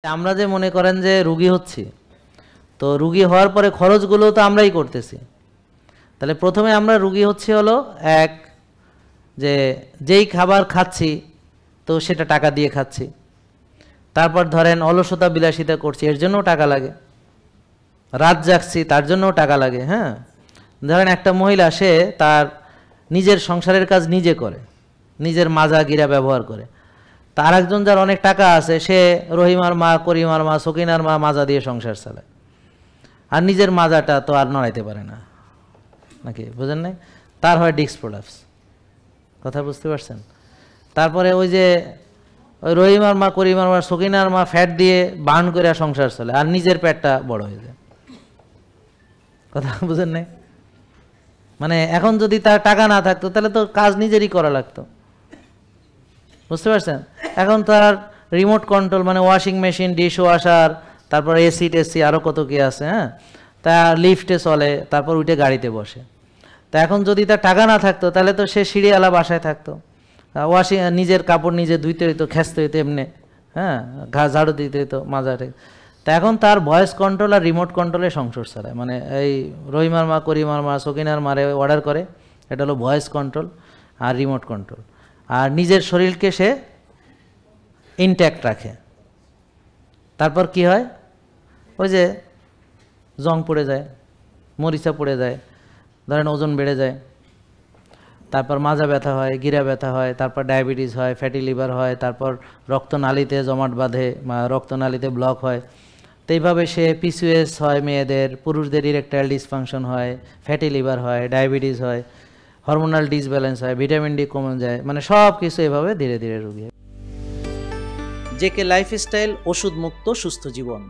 আমরা যে মনে করেন যে রুগী হচ্ছি, তো রুগী হওয়ার পরে খরচগুলো তো আমরাই করতেছি। তাহলে প্রথমে আমরা রুগী হচ্ছি হলো এক, যে যেই খাবার খাচ্ছি তো সেটা টাকা দিয়ে খাচ্ছি। তারপর ধরেন অলসতা বিলাসিতা করছি, এর জন্যও টাকা লাগে। রাত জাগছি, তার জন্যও টাকা লাগে। হ্যাঁ, ধরেন একটা মহিলা, সে তার নিজের সংসারের কাজ নিজে করে, নিজের মাজা গিরা ব্যবহার করে। তার একজন যার অনেক টাকা আছে, সে রহিমার মা, করিমার মা, সকিনার মা মাজা দিয়ে সংসার চালায়, আর নিজের মাজাটা তো আর নড়াইতে পারে না, নাকি বুঝেন নাই? তার হয় ডিস্ক প্রলাপস। কথা বুঝতে পারছেন? তারপরে ওই যে ওই রহিমার মা, করিমার মা, সকিনার মা ফ্যাট দিয়ে বার্ন করে সংসার চলে, আর নিজের পেটটা বড় হয়ে যায়। কথা বুঝেন নাই? মানে এখন যদি তার টাকা না থাকতো তাহলে তো কাজ নিজেরই করা লাগতো। বুঝতে পারছেন? এখন তার রিমোট কন্ট্রোল, মানে ওয়াশিং মেশিন, ডিশ ওয়াশার, তারপর এসি টেসি, আরও কত কি আছে। হ্যাঁ, তা লিফটে চলে, তারপর উঠে গাড়িতে বসে। তা এখন যদি তার টাকা না থাকতো তাহলে তো সে সিঁড়িওয়ালা বাসায় থাকতো, নিজের কাপড় নিজে ধুইতে হইতো, খেঁচতে হইতো এমনি। হ্যাঁ, ঝাড়ু দিতে হইতো মাজারে। তা এখন তার ভয়েস কন্ট্রোল আর রিমোট কন্ট্রোলে সংসার চালায়। মানে এই রহিমার মা, করিমার মা, সকিনার মারে অর্ডার করে, এটা হলো ভয়েস কন্ট্রোল আর রিমোট কন্ট্রোল। আর নিজের শরীরকে সে ইনট্যাক্ট রাখে। তারপর কি হয়? ওই যে জং পড়ে যায়, মরিচা পড়ে যায়, ধরেন ওজন বেড়ে যায়, তারপর মাজা ব্যথা হয়, গিরা ব্যথা হয়, তারপর ডায়াবেটিস হয়, ফ্যাটি লিভার হয়, তারপর রক্তনালীতে জমাট বাঁধে, রক্তনালীতে ব্লক হয়। তো এইভাবে সে পিসিওএস হয় মেয়েদের, পুরুষদের ইরেকটাইল ডিসফাংশন হয়, ফ্যাটি লিভার হয়, ডায়াবেটিস হয়, হরমোনাল ডিসব্যালেন্স হয়, ভিটামিন ডি কমে যায়, মানে সব কিছু এভাবে ধীরে ধীরে রোগী। জেকে লাইফস্টাইল, ওষুধ মুক্ত সুস্থ জীবন।